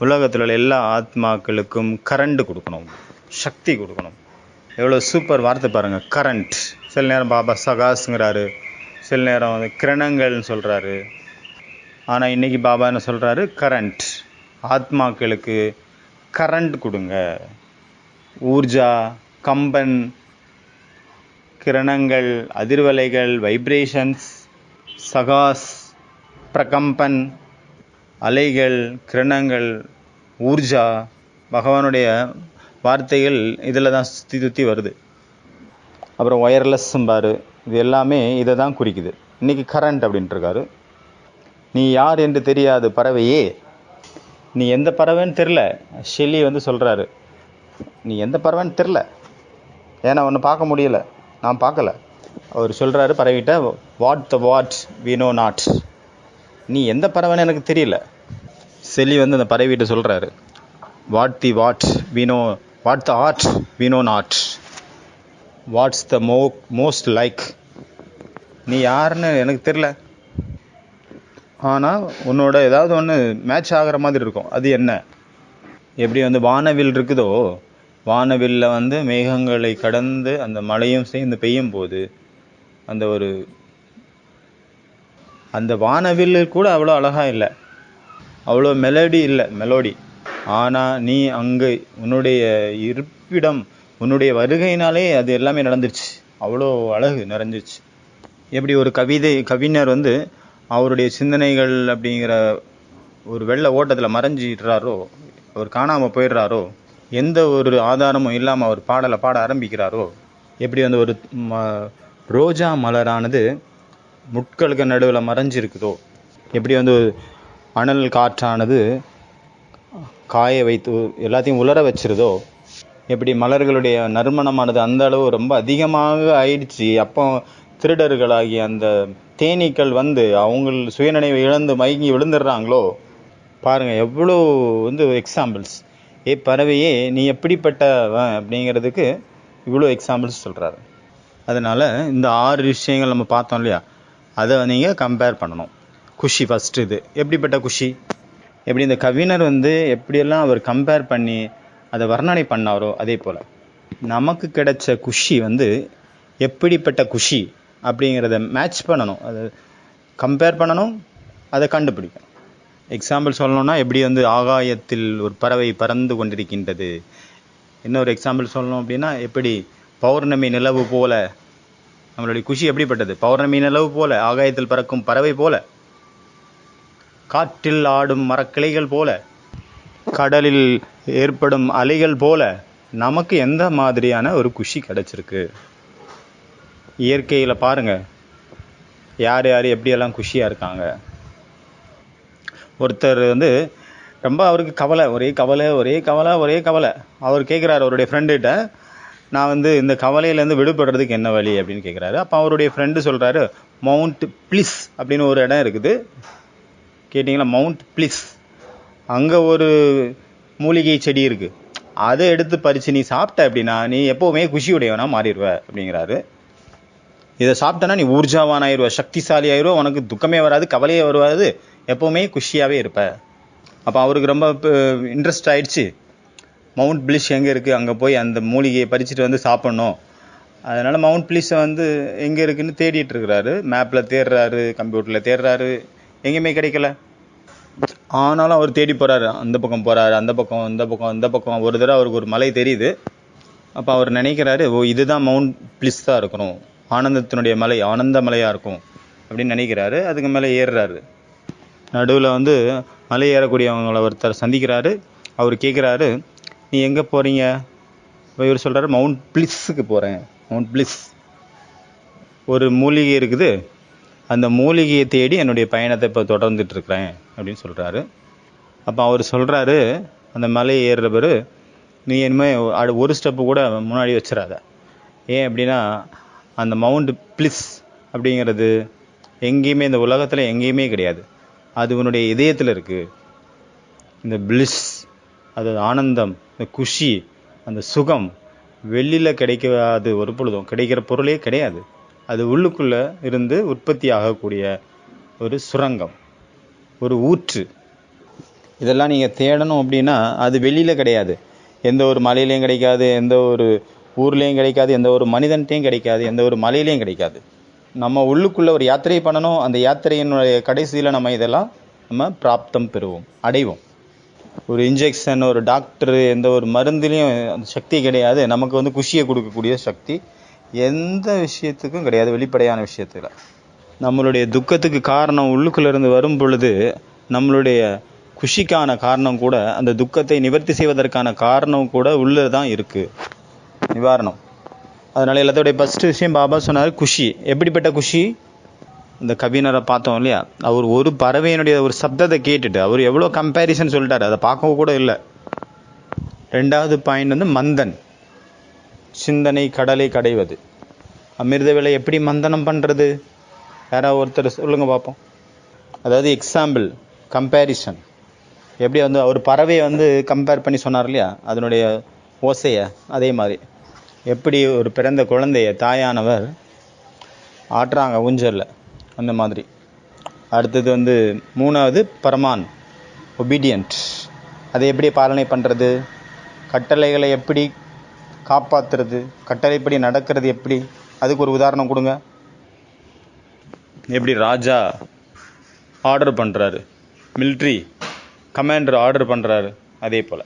உலகத்தில் உள்ள எல்லா ஆத்மாக்களுக்கும் கரண்ட் கொடுக்கணும், சக்தி கொடுக்கணும். எவ்வளோ சூப்பர் வார்த்தை பாருங்கள், கரண்ட். சில நேரம் பாபா சகாஸுங்கிறாரு, சில நேரம் வந்து கிரணங்கள்னு சொல்கிறாரு. ஆனால் இன்றைக்கி பாபா என்ன சொல்கிறாரு? கரண்ட். ஆத்மாக்களுக்கு கரண்ட் கொடுங்க. ஊர்ஜா, கம்பன், கிரணங்கள், அதிர்வலைகள், வைப்ரேஷன்ஸ், சகாஸ், பிரகம்பன், அலைகள், கிரணங்கள், ஊர்ஜா, பகவானுடைய வார்த்தைகள் இதில் தான் சுற்றி வருது. அப்புறம் ஒயர்லெஸ்ஸும்பார். இது எல்லாமே இதை தான் குறிக்குது. இன்றைக்கி கரண்ட் அப்படின்ட்டுருக்காரு. நீ யார் என்று தெரியாது பறவையே. நீ எந்த பறவைன்னு தெரில. ஷெல்லி வந்து சொல்கிறாரு, நீ எந்த பறவைன்னு தெரில, ஏன்னா ஒன்று பார்க்க முடியலை, நான் பார்க்கல. அவர் சொல்கிறாரு பறவைகிட்ட, what the what we know not. நீ எந்த பறவைன்னு எனக்கு தெரியல. ஷெல்லி வந்து அந்த பறவைகிட்ட சொல்கிறாரு, what the what we know, what thou art we know not, what's the most like. நீ யாருன்னு எனக்கு தெரில, ஆனால் உன்னோட ஏதாவது ஒன்று மேட்ச் ஆகிற மாதிரி இருக்கும். அது என்ன? எப்படி வந்து வானவில் இருக்குதோ, வானவில்ல வந்து மேகங்களை கடந்து அந்த மழையும் சேர்ந்து பெய்யும் போது அந்த வானவில் கூட அவ்வளோ அழகாக இல்லை, அவ்வளோ மெலடி இல்லை, மெலோடி. ஆனால் நீ அங்கே உன்னுடைய இருப்பிடம், உன்னுடைய வருகையினாலே அது எல்லாமே நடந்துருச்சு, அவ்வளோ அழகு நிறைஞ்சிருச்சு. எப்படி ஒரு கவிஞர் வந்து அவருடைய சிந்தனைகள் அப்படிங்கிற ஒரு வெள்ளை ஓட்டத்தில் மறைஞ்சிடுறாரோ, அவர் காணாமல் போயிடுறாரோ, எந்த ஒரு ஆதாரமும் இல்லாமல் அவர் பாடலை பாட ஆரம்பிக்கிறாரோ, எப்படி வந்து ஒரு ரோஜா மலரானது முட்களுக்கு நடுவில் மறைஞ்சிருக்குதோ, எப்படி வந்து அனல் காற்றானது காய வைத்து எல்லாத்தையும் உலர வச்சிருதோ, எப்படி மலர்களுடைய நறுமணமானது அந்த அளவு ரொம்ப அதிகமாக ஆயிடுச்சு. அப்போ திருடர்களாகிய அந்த தேனீக்கள் வந்து அவங்க சுயநினைவை இழந்து மயங்கி விழுந்துடுறாங்களோ பாருங்கள். எவ்வளோ வந்து எக்ஸாம்பிள்ஸ். பறவையே நீ எப்படிப்பட்டவன் அப்படிங்கிறதுக்கு இவ்வளோ எக்ஸாம்பிள்ஸ் சொல்கிறாரு. அதனால் இந்த 6 விஷயங்கள் நம்ம பார்த்தோம் இல்லையா, அதை நீங்கள் கம்பேர் பண்ணணும். குஷி ஃபஸ்ட்டு. இது எப்படிப்பட்ட குஷி? எப்படி இந்த கவிஞர் வந்து எப்படியெல்லாம் அவர் கம்பேர் பண்ணி அதை வர்ணனை பண்ணாரோ, அதே போல் நமக்கு கிடைச்ச குஷி வந்து எப்படிப்பட்ட குஷி அப்படிங்கிறத மேட்ச் பண்ணணும், அதை கம்பேர் பண்ணணும், அதை கண்டுபிடிக்கணும். எக்ஸாம்பிள் சொல்லணும்னா, எப்படி வந்து ஆகாயத்தில் ஒரு பறவை பறந்து கொண்டிருக்கின்றது. இன்னொரு எக்ஸாம்பிள் சொல்லணும் அப்படின்னா, எப்படி பௌர்ணமி நிலவு போல நம்மளுடைய குஷி எப்படிப்பட்டது? பௌர்ணமி நிலவு போல, ஆகாயத்தில் பறக்கும் பறவை போல, காற்றில் ஆடும் மரக்கிளைகள் போல, கடலில் ஏற்படும் அலைகள் போல நமக்கு எந்த மாதிரியான ஒரு குஷி கிடைச்சிருக்கு? இயற்கையில் பாருங்கள், யார் யார் எப்படியெல்லாம் குஷியாக இருக்காங்க. ஒருத்தர் வந்து ரொம்ப அவருக்கு கவலை, ஒரே கவலை. அவர் கேட்குறாரு அவருடைய ஃப்ரெண்டுகிட்ட, நான் வந்து இந்த கவலையிலேருந்து விடுபடுறதுக்கு என்ன வழி அப்படின்னு கேட்குறாரு. அப்போ அவருடைய ஃப்ரெண்டு சொல்கிறாரு, மவுண்ட் பிளிஸ் அப்படின்னு ஒரு இடம் இருக்குது, கேட்டிங்களா? Mount bliss. அங்கே ஒரு மூலிகை செடி இருக்குது, அதை எடுத்து பறித்து நீ சாப்பிட்ட அப்படின்னா நீ எப்போவுமே குஷியுடையவனா மாறிடுவ அப்படிங்கிறாரு. இதை சாப்பிட்டனா நீ ஊர்ஜாவான் ஆயிடுவ, சக்திசாலி ஆயிடுவ, உனக்கு துக்கமே வராது, கவலையே வருவாது, எப்போவுமே குஷியாகவே இருப்ப. அப்போ அவருக்கு ரொம்ப இன்ட்ரெஸ்ட் ஆயிடுச்சு. மவுண்ட் பிளிஸ் எங்கே இருக்குது, அங்கே போய் அந்த மூலிகையை பறிச்சுட்டு வந்து சாப்பிட்ணும். அதனால் மவுண்ட் பிளிஸை வந்து எங்கே இருக்குதுன்னு தேடிட்டு இருக்கிறாரு. மேப்பில் தேடுறாரு, கம்ப்யூட்டரில் தேடுறாரு, எங்கேயுமே கிடைக்கல. ஆனாலும் அவர் தேடி போகிறாரு, அந்த பக்கம் போகிறாரு, அந்த பக்கம் இந்த பக்கம் இந்த பக்கம். ஒரு தடவை அவருக்கு ஒரு மலை தெரியுது. அப்போ அவர் நினைக்கிறாரு, ஓ இதுதான் மவுண்ட் பிளிஸ்ஸாக இருக்கணும், ஆனந்தத்தினுடைய மலை, ஆனந்த மலையாக இருக்கும் அப்படின்னு நினைக்கிறாரு. அதுக்கு மேலே ஏறுறாரு. நடுவில் வந்து மலை ஏறக்கூடியவங்களை ஒருத்தர் சந்திக்கிறாரு. அவர் கேட்குறாரு, நீ எங்கே போகிறீங்க? இவர் சொல்கிறாரு, மவுண்ட் பிளிஸ்ஸுக்கு போகிறேன். மவுண்ட் பிளிஸ் ஒரு மூலிகை இருக்குது, அந்த மூலிகையை தேடி என்னுடைய பயணத்தை இப்போ தொடர்ந்துட்டுருக்கிறேன் அப்படின்னு சொல்கிறாரு. அப்போ அவர் சொல்கிறாரு, அந்த மலை ஏறுறவர், நீ இனிமேல் ஒரு ஸ்டெப்பு கூட முன்னாடி வச்சிடாத. ஏன் அப்படின்னா, அந்த மவுண்ட் பிளிஸ் அப்படிங்கிறது எங்கேயுமே, இந்த உலகத்தில் எங்கேயுமே கிடையாது. அது உன்னுடைய இதயத்தில் இருக்குது. இந்த பிளிஸ், அது ஆனந்தம், இந்த குஷி, அந்த சுகம் வெளியில் கிடைக்காது, ஒரு பொழுதும் கிடைக்கிற பொருளே கிடையாது. அது உள்ளுக்குள்ளே இருந்து உற்பத்தி ஆகக்கூடிய ஒரு சுரங்கம், ஒரு ஊற்று. இதெல்லாம் நீங்கள் தேடணும் அப்படின்னா அது வெளியில் கிடையாது. எந்த ஒரு மலையிலையும் கிடைக்காது, எந்த ஒரு ஊர்லேயும் கிடைக்காது, எந்த ஒரு மனிதன்ட்டையும் கிடைக்காது, எந்த ஒரு மலையிலையும் கிடைக்காது. நம்ம உள்ளுக்குள்ளே ஒரு யாத்திரை பண்ணணும். அந்த யாத்திரையினுடைய கடைசியில் நம்ம பிராப்தம் பெறுவோம், அடைவோம். ஒரு இன்ஜெக்ஷன், ஒரு டாக்டரு, எந்த ஒரு மருந்துலேயும் அந்த சக்தி கிடையாது. நமக்கு வந்து குஷியை கொடுக்கக்கூடிய சக்தி எந்த விஷயத்துக்கும் கிடையாது, வெளிப்படையான விஷயத்தில். நம்மளுடைய துக்கத்துக்கு காரணம் உள்ளுக்குள்ளேருந்து வரும் பொழுது, நம்மளுடைய குஷிக்கான காரணம் கூட, அந்த துக்கத்தை நிவர்த்தி செய்வதற்கான காரணம் கூட உள்ளே தான் இருக்குது, நிவாரணம். அதனால் எல்லாத்தோடைய ஃபஸ்ட்டு விஷயம் பாபா சொன்னார், குஷி. எப்படிப்பட்ட குஷி? இந்த கவிஞரை பார்த்தோம் இல்லையா, அவர் ஒரு பறவையினுடைய ஒரு சப்தத்தை கேட்டுட்டு அவர் எவ்வளோ கம்பேரிசன் சொல்லிட்டார், அதை பார்க்கவும் கூட இல்லை. ரெண்டாவது பாயிண்ட் வந்து மந்தன், சிந்தனை கடலை கடைவது. அமிர்த வேலை எப்படி மந்தனம் பண்ணுறது? யாராவது ஒருத்தர் சொல்லுங்க பார்ப்போம். அதாவது எக்ஸாம்பிள், கம்பேரிசன். எப்படி வந்து அவர் பறவையை வந்து கம்பேர் பண்ணி சொன்னார் இல்லையா, அதனுடைய ஓசையை, அதே மாதிரி எப்படி ஒரு பிறந்த குழந்தைய தாயானவர் ஆட்டுறாங்க ஊஞ்சலில், அந்த மாதிரி. அடுத்தது வந்து மூணாவது பரமான், ஒபீடியன்ட். அதை எப்படி பாலனை பண்ணுறது? கட்டளைகளை எப்படி காப்பாற்றுறது? கட்டளைப்படி நடக்கிறது எப்படி? அதுக்கு ஒரு உதாரணம் கொடுங்க. எப்படி ராஜா ஆர்டர் பண்ணுறாரு, மிலிட்ரி கமாண்டர் ஆர்டர் பண்ணுறாரு, அதே போல்.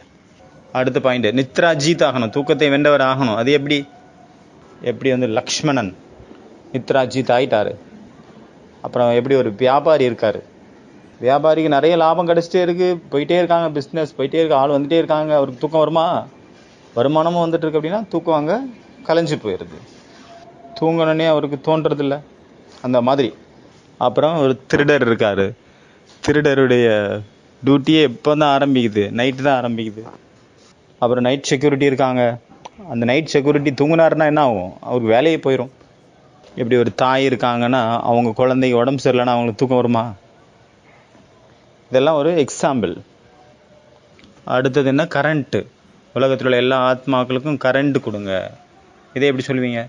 அடுத்த பாயிண்ட், நித்ரா ஜீத் ஆகணும், தூக்கத்தை வென்றவர் ஆகணும். அது எப்படி வந்து லக்ஷ்மணன் நித்ரா ஜீத் ஆகிட்டார். அப்புறம் எப்படி ஒரு வியாபாரி இருக்கார், வியாபாரிக்கு நிறைய லாபம் கிடச்சிட்டே இருக்குது, போயிட்டே இருக்காங்க, பிஸ்னஸ் போயிட்டே இருக்கு, ஆள் வந்துகிட்டே இருக்காங்க. அவருக்கு தூக்கம் வருமா? வருமானமும் வந்துட்டு இருக்கு அப்படின்னா தூக்கம் அங்கே கலைஞ்சி போயிடுது, தூங்கணுன்னே அவருக்கு தோன்றதில்ல, அந்த மாதிரி. அப்புறம் ஒரு திருடர் இருக்கார், திருடருடைய டியூட்டியே எப்போ தான் ஆரம்பிக்குது? நைட்டு தான் ஆரம்பிக்குது. அப்புறம் நைட் செக்யூரிட்டி இருக்காங்க, அந்த நைட் செக்யூரிட்டி தூங்குனாருன்னா என்ன ஆகும்? அவருக்கு வேலையே போயிடும். எப்படி ஒரு தாய் இருக்காங்கன்னா அவங்க குழந்தைக்கு உடம்பு சரியில்லைன்னா அவங்களுக்கு தூக்கம் வருமா? இதெல்லாம் ஒரு எக்ஸாம்பிள். அடுத்தது என்ன? கரண்ட்டு. உலகத்தில் உள்ள எல்லா ஆத்மாக்களுக்கும் கரண்ட்டு கொடுங்க. இதை எப்படி சொல்லுவீங்க?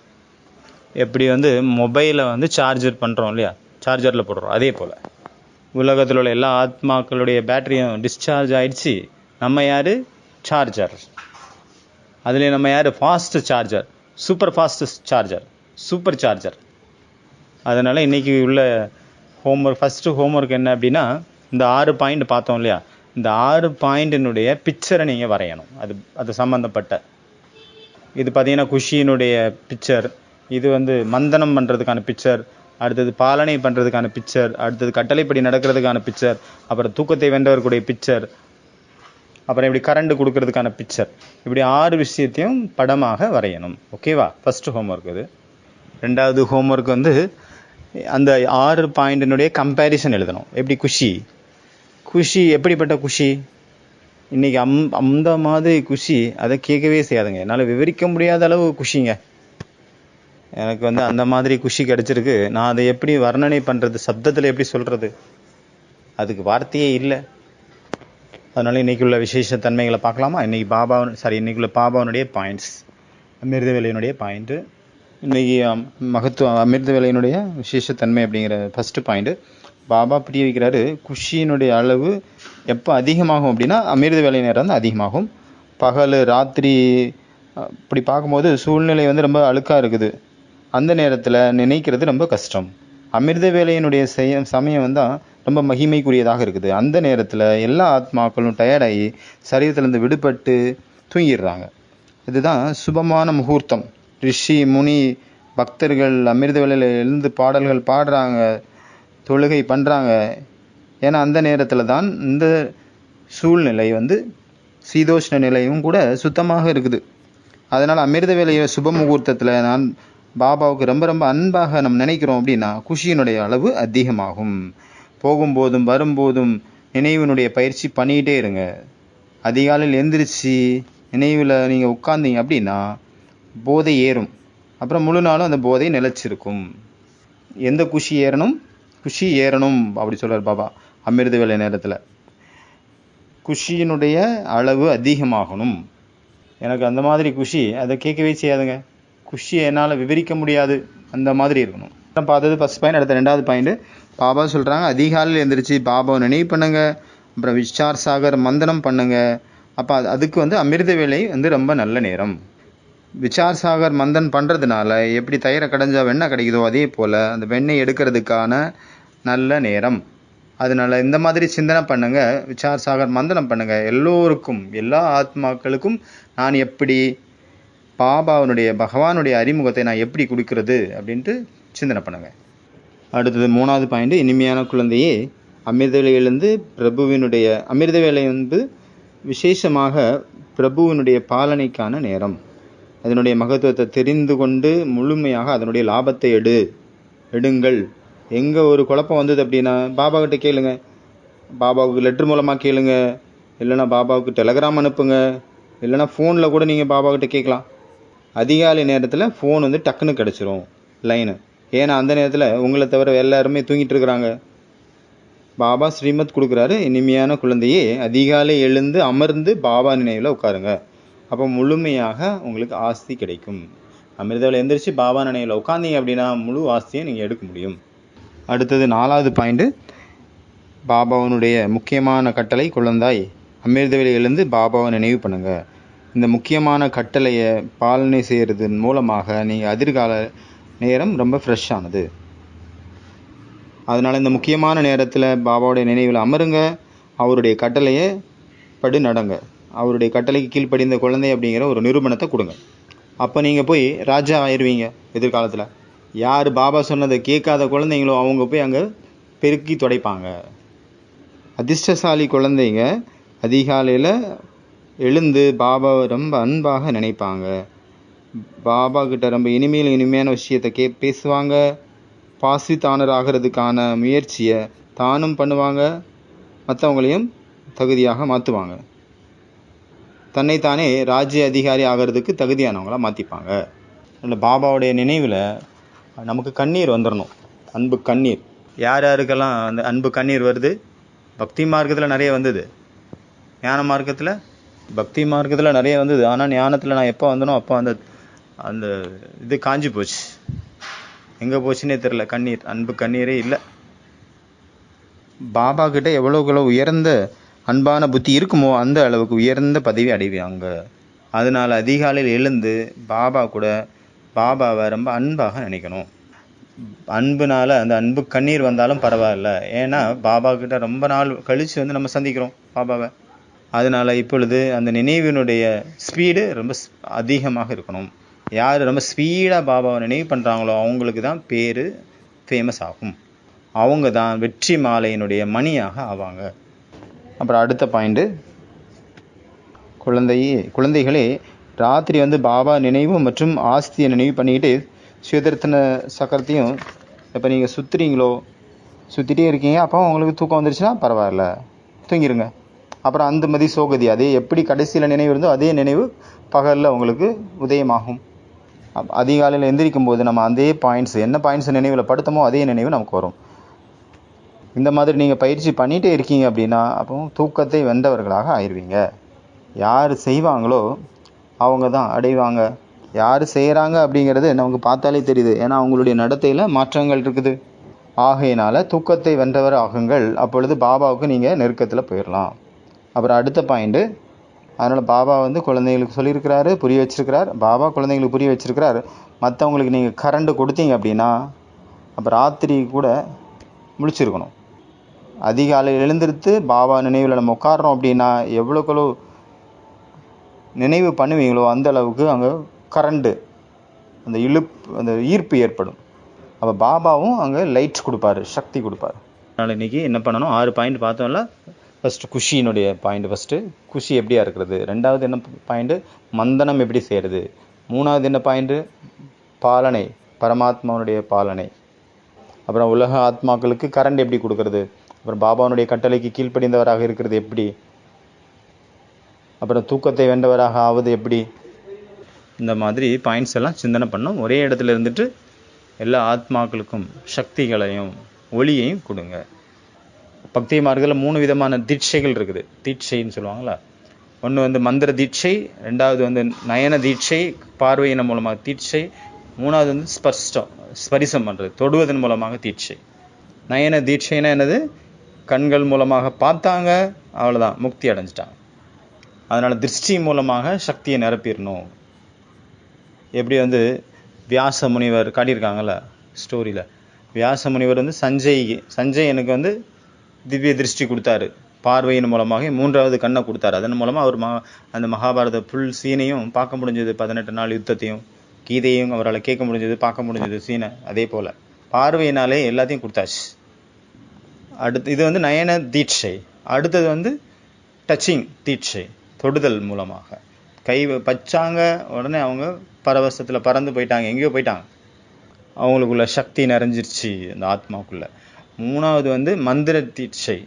எப்படி வந்து மொபைலை வந்து சார்ஜர் பண்ணுறோம் இல்லையா, சார்ஜரில் போடுறோம், அதே போல் உலகத்தில் உள்ள எல்லா ஆத்மாக்களுடைய பேட்டரியும் டிஸ்சார்ஜ் ஆகிடுச்சு. நம்ம யார்? சார்ஜர். அதுலேயும் நம்ம யார்? Fast charger, super fast charger, super charger. அதனால் இன்றைக்கி உள்ள ஹோம்ஒர்க், ஃபஸ்ட்டு ஹோம்ஒர்க் என்ன அப்படின்னா, இந்த 6 பாயிண்ட் பார்த்தோம் இல்லையா, இந்த 6 பாயிண்டினுடைய பிக்சரை நீங்கள் வரையணும். அது சம்மந்தப்பட்ட இது பார்த்தீங்கன்னா குஷியினுடைய பிக்சர், இது வந்து மந்தனம் பண்ணுறதுக்கான பிக்சர், அடுத்தது பாலனை பண்ணுறதுக்கான பிக்சர், அடுத்தது கட்டளைப்படி நடக்கிறதுக்கான பிக்சர், அப்புறம் தூக்கத்தை வென்றவர்களுடைய பிக்சர், அப்புறம் இப்படி கரண்ட் கொடுக்கறதுக்கான பிக்சர். இப்படி 6 விஷயத்தையும் படமாக வரையணும். ஓகேவா? ஃபஸ்ட்டு ஹோம்ஒர்க் இது. ரெண்டாவது ஹோம்ஒர்க் வந்து அந்த 6 பாயிண்டினுடைய கம்பேரிசன் எழுதணும். எப்படி குஷி எப்படிப்பட்ட குஷி? இன்றைக்கி அந்த மாதிரி குஷி அதை கேட்கவே செய்யாதுங்க, என்னால் விவரிக்க முடியாத அளவு குஷிங்க. எனக்கு வந்து அந்த மாதிரி குஷி கிடச்சிருக்கு. நான் அதை எப்படி வர்ணனை பண்ணுறது, சப்தத்தில் எப்படி சொல்கிறது? அதுக்கு வார்த்தையே இல்லை. அதனால் இன்றைக்கி உள்ள விசேஷ தன்மைகளை பார்க்கலாமா? இன்றைக்குள்ள பாபாவனுடைய பாயிண்ட்ஸ், அமிர்த வேலையினுடைய பாயிண்ட்டு. இன்றைக்கி மகத்துவம், அமிர்த வேலையினுடைய விசேஷத்தன்மை அப்படிங்கிற ஃபஸ்ட்டு பாயிண்ட்டு பாபா புரிய வைக்கிறாரு. குஷியினுடைய அளவு எப்போ அதிகமாகும் அப்படின்னா அமிர்த வேலை நேரம் வந்து அதிகமாகும். பகல் ராத்திரி இப்படி பார்க்கும்போது சூழ்நிலை வந்து ரொம்ப அழுக்காக இருக்குது, அந்த நேரத்தில் நினைக்கிறது ரொம்ப கஷ்டம். அமிர்த வேலையினுடைய சமயம் வந்து ரொம்ப மகிமைக்குரியதாக இருக்குது. அந்த நேரத்தில் எல்லா ஆத்மாக்களும் டயர்டாகி சரீரத்திலேருந்து விடுபட்டு தூங்கிடுறாங்க. இதுதான் சுபமான முகூர்த்தம். ரிஷி முனி பக்தர்கள் அமிர்த வேளையில் எழுந்து பாடல்கள் பாடுறாங்க, தொழுகை பண்ணுறாங்க. ஏன்னா அந்த நேரத்தில் தான் இந்த சூழ்நிலை சீதோஷ்ண நிலையும் கூட சுத்தமாக இருக்குது. அதனால் அமிர்த வேளையை சுப முகூர்த்தத்தில் நான் பாபாவுக்கு ரொம்ப ரொம்ப அன்பாக நம்ம நினைக்கிறோம் அப்படின்னா குஷியினுடைய அளவு அதிகமாகும். போகும்போதும் வரும்போதும் நினைவினுடைய பயிற்சி பண்ணிக்கிட்டே இருங்க. அதிகாலையில் எந்திரிச்சு நினைவில் நீங்கள் உட்கார்ந்தீங்க அப்படின்னா போதை ஏறும். அப்புறம் முழு நாளும் அந்த போதை நிலைச்சிருக்கும். எந்த குஷி ஏறணும்? குஷி ஏறணும் அப்படி சொல்கிறார் பாபா அமிர்த வேலை நேரத்தில். குஷியினுடைய அளவு அதிகமாகணும். எனக்கு அந்த மாதிரி குஷி அதை கேட்கவே செய்யாதுங்க. குஷியை என்னால் விவரிக்க முடியாது, அந்த மாதிரி இருக்கணும். பார்த்தது ஃபஸ்ட் பாயிண்ட். அடுத்த 2வது பாயிண்ட் பாபா சொல்கிறாங்க, அதிகாலையில் எழுந்திரிச்சு பாபாவை நினைவு பண்ணுங்க, அப்புறம் விச்சார் சாகர் மந்தனம் பண்ணுங்க. அப்போ அதுக்கு அமிர்த வேலை ரொம்ப நல்ல நேரம். விச்சார் சாகர் மந்தன் பண்ணுறதுனால எப்படி தயிரை கடைஞ்சா வெண்ணெய் கிடைக்குதோ அதே போல் அந்த வெண்ணெய் எடுக்கிறதுக்கான நல்ல நேரம். அதனால் இந்த மாதிரி சிந்தனை பண்ணுங்க, விச்சார் சாகர் மந்தனம் பண்ணுங்க. எல்லோருக்கும், எல்லா ஆத்மாக்களுக்கும் நான் எப்படி பாபாவனுடைய பகவானுடைய அறிமுகத்தை நான் எப்படி கொடுக்கறது அப்படின்ட்டு சிந்தனை பண்ணுங்க. அடுத்தது 3வது பாயிண்ட், இனிமையான குழந்தையே, அமிர்த வேலையிலிருந்து பிரபுவினுடைய அமிர்த வேலை விசேஷமாக பிரபுவினுடைய பாலனைக்கான நேரம். அதனுடைய மகத்துவத்தை தெரிந்து கொண்டு முழுமையாக அதனுடைய லாபத்தை எடுங்கள். எங்கே ஒரு குழப்பம் வந்தது அப்படின்னா பாபாக்கிட்ட கேளுங்க, பாபாவுக்கு லெட்டர் மூலமாக கேளுங்க, இல்லைனா பாபாவுக்கு டெலகிராம் அனுப்புங்க, இல்லைனா ஃபோனில் கூட நீங்கள் பாபாக்கிட்ட கேட்கலாம். அதிகாலை நேரத்தில் ஃபோன் டக்குன்னு கிடச்சிரும் லைனு. ஏன்னா அந்த நேரத்தில் உங்களை தவிர எல்லாருமே தூங்கிட்டு இருக்கிறாங்க. பாபா ஸ்ரீமத் கொடுக்குறாரு, இனிமையான குழந்தையே அதிகாலை எழுந்து அமர்ந்து பாபா நினைவில் உட்காருங்க. அப்போ முழுமையாக உங்களுக்கு ஆஸ்தி கிடைக்கும். அமிர்தவில் எந்திரிச்சு பாபா நினைவில் உட்காந்தீங்க அப்படின்னா முழு ஆஸ்தியை நீங்கள் எடுக்க முடியும். அடுத்தது 4வது பாயிண்ட்டு, பாபாவனுடைய முக்கியமான கட்டளை, குழந்தாய் அமிர்தவில் எழுந்து பாபாவை நினைவு பண்ணுங்க. இந்த முக்கியமான கட்டளையை பாலனை செய்கிறதன் மூலமாக நீங்கள் எதிர்கால நேரம் ரொம்ப ஃப்ரெஷ்ஷானது. அதனால் இந்த முக்கியமான நேரத்தில் பாபாவுடைய நினைவில் அமருங்க, அவருடைய கட்டளையை படி நடங்க. அவருடைய கட்டளைக்கு கீழ்ப்படிந்த குழந்தை அப்படிங்கிற ஒரு நிரூபணத்தை கொடுங்க. அப்போ நீங்கள் போய் ராஜா ஆயிடுவீங்க எதிர்காலத்தில். யார் பாபா சொன்னதை கேட்காத குழந்தைங்களோ அவங்க போய் அங்கே பெருக்கி துடைப்பாங்க. அதிர்ஷ்டசாலி குழந்தைங்க அதிகாலையில் எழுந்து பாபாவை ரொம்ப அன்பாக நினைப்பாங்க. பாபா கிட்ட ரொம்ப இனிமையான விஷயத்தை பேசுவாங்க. பாசித்தானர் ஆகிறதுக்கான முயற்சியை தானும் பண்ணுவாங்க, மற்றவங்களையும் தகுதியாக மாற்றுவாங்க. தன்னைத்தானே ராஜ்ய அதிகாரி ஆகிறதுக்கு தகுதியானவங்களாக மாற்றிப்பாங்க. அதில் பாபாவுடைய நினைவில் நமக்கு கண்ணீர் வந்துடணும், அன்பு கண்ணீர். யார் யாருக்கெல்லாம் அந்த அன்பு கண்ணீர் வருது? பக்தி மார்க்கத்தில் நிறைய வந்தது, ஞான மார்க்கத்தில் பக்தி மார்க்கத்தில் நிறைய வந்தது. ஆனால் ஞானத்தில் நான் எப்போ வந்தனோ அப்போ அந்த இது காஞ்சி போச்சு. எங்கே போச்சுன்னே தெரில. கண்ணீர், அன்பு கண்ணீரே இல்லை. பாபா கிட்ட எவ்வளோ உயர்ந்த அன்பான புத்தி இருக்குமோ அந்த அளவுக்கு உயர்ந்த பதவி அடைவாங்க. அதனால் அதிகாலையில் எழுந்து பாபா கூட பாபாவை ரொம்ப அன்பாக நினைக்கணும். அன்புனால அந்த அன்பு கண்ணீர் வந்தாலும் பரவாயில்ல. ஏன்னா பாபா கிட்ட ரொம்ப நாள் கழித்து நம்ம சந்திக்கிறோம் பாபாவை. அதனால் இப்பொழுது அந்த நினைவினுடைய ஸ்பீடு ரொம்ப அதிகமாக இருக்கணும். யார் ரொம்ப ஸ்பீடாக பாபாவை நினைவு பண்ணுறாங்களோ அவங்களுக்கு தான் பேர் ஃபேமஸ் ஆகும். அவங்க தான் வெற்றி மாலையினுடைய ஆவாங்க. அப்புறம் அடுத்த பாயிண்ட்டு, குழந்தைகளே ராத்திரி பாபா நினைவு மற்றும் ஆஸ்தியை நினைவு பண்ணிக்கிட்டு சுயதர்த்தன சக்கரத்தையும் இப்போ நீங்கள் சுற்றிட்டே இருக்கீங்க. அப்போ உங்களுக்கு தூக்கம் வந்துருச்சுன்னா பரவாயில்ல, தூங்கிடுங்க. அப்புறம் அந்த மதி சோகதி, அதே எப்படி கடைசியில் நினைவு இருந்தோ அதே நினைவு பகலில் உங்களுக்கு உதயமாகும். அதிகாலையில் எந்திரிக்கும் போது நம்ம அதே என்ன பாயிண்ட்ஸ் நினைவில் படுத்தமோ அதே நினைவு நமக்கு வரும். இந்த மாதிரி நீங்கள் பயிற்சி பண்ணிகிட்டே இருக்கீங்க அப்படின்னா அப்போ தூக்கத்தை வென்றவர்களாக ஆயிடுவீங்க. யார் செய்வாங்களோ அவங்க தான் அடைவாங்க. யார் செய்கிறாங்க அப்படிங்கிறது நமக்கு பார்த்தாலே தெரியுது. ஏன்னா அவங்களுடைய நடத்தையில் மாற்றங்கள் இருக்குது. ஆகையினால தூக்கத்தை வென்றவர் ஆகுங்கள். அப்பொழுது பாபாவுக்கு நீங்கள் நெருக்கத்தில் போயிடலாம். அப்புறம் அடுத்த பாயிண்ட்டு, அதனால் பாபா குழந்தைங்களுக்கு சொல்லியிருக்கிறாரு, புரிய வச்சிருக்கிறார். பாபா குழந்தைங்களுக்கு புரிய வச்சிருக்கிறார். மற்றவங்களுக்கு நீங்கள் கரண்ட் கொடுத்தீங்க அப்படின்னா அப்போ ராத்திரி கூட முழிச்சிருக்கணும். அதிகாலையில் எழுந்திருத்து பாபா நினைவில் நம்ம உட்காரோம் அப்படின்னா எவ்வளோக்களோ நினைவு பண்ணுவீங்களோ அந்த அளவுக்கு அங்கே கரண்டு அந்த ஈர்ப்பு ஏற்படும். அப்போ பாபாவும் அங்கே லைட் கொடுப்பாரு, சக்தி கொடுப்பாரு. அதனால் இன்றைக்கி என்ன பண்ணணும், 6 பாயிண்ட் பார்த்தோம்ல. ஃபஸ்ட்டு குஷியினுடைய பாயிண்ட், குஷி எப்படியா இருக்கிறது. 2வது என்ன பாயிண்ட்டு, மந்தனம் எப்படி செய்கிறது. 3வது என்ன பாயிண்ட்டு, பாலனை, பரமாத்மாவுடைய பாலனை. அப்புறம் உலக ஆத்மாக்களுக்கு கரண்ட் எப்படி கொடுக்கறது. அப்புறம் பாபாவுடைய கட்டளைக்கு கீழ்ப்படிந்தவராக இருக்கிறது எப்படி. அப்புறம் தூக்கத்தை வென்றவராக ஆவது எப்படி. இந்த மாதிரி பாயிண்ட்ஸ் எல்லாம் சிந்தனை பண்ணோம். ஒரே இடத்துல இருந்துட்டு எல்லா ஆத்மாக்களுக்கும் சக்திகளையும் ஒளியையும் கொடுங்க. பக்தி மார்க்கத்தில் 3 விதமான தீட்சைகள் இருக்குது. தீட்சைன்னு சொல்லுவாங்களா. ஒன்று மந்திர தீட்சை, 2வது நயன தீட்சை, பார்வையின மூலமாக தீட்சை, 3வது ஸ்பரிசம் பண்ணுறது, தொடுவதன் மூலமாக தீட்சை. நயன தீட்சைனா என்னது, கண்கள் மூலமாக பார்த்தாங்க, அவ்வளோதான், முக்தி அடைஞ்சிட்டாங்க. அதனால் திருஷ்டி மூலமாக சக்தியை நிரப்பிடணும். எப்படி வியாச முனிவர் காட்டியிருக்காங்கல்ல ஸ்டோரியில். வியாச முனிவர் சஞ்சயனுக்கு திவ்ய திருஷ்டி கொடுத்தாரு, பார்வையின் மூலமாக 3வது கண்ணை கொடுத்தாரு. அதன் மூலமாக அவர் அந்த மகாபாரத புல் சீனையும் பார்க்க முடிஞ்சது, 18 நாள் யுத்தத்தையும் கீதையும் அவரால் கேட்க முடிஞ்சது, பார்க்க முடிஞ்சது சீனை. அதே போல் பார்வையினாலே எல்லாத்தையும் கொடுத்தாச்சு. அடுத்து இது நயன தீட்சை. அடுத்தது டச்சிங் தீட்சை, தொடுதல் மூலமாக. கை பச்சாங்க, உடனே அவங்க பரவசத்தில் பறந்து போயிட்டாங்க, எங்கேயோ போயிட்டாங்க, அவங்களுக்குள்ள சக்தி நிறைஞ்சிருச்சு அந்த ஆத்மாவுக்குள்ள. 3வது மந்திர தீட்சை.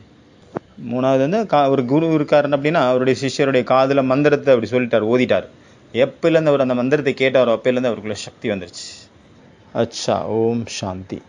3வது ஒரு குரு இருக்காருன்னு அப்படின்னா அவருடைய சிஷ்யருடைய காதில் மந்திரத்தை அப்படி சொல்லிட்டார், ஓதிட்டார். எப்போலேருந்து அவர் அந்த மந்திரத்தை கேட்டாரோ அப்போலேருந்து அவருக்குள்ள சக்தி வந்துருச்சு. அச்சா, ஓம் சாந்தி.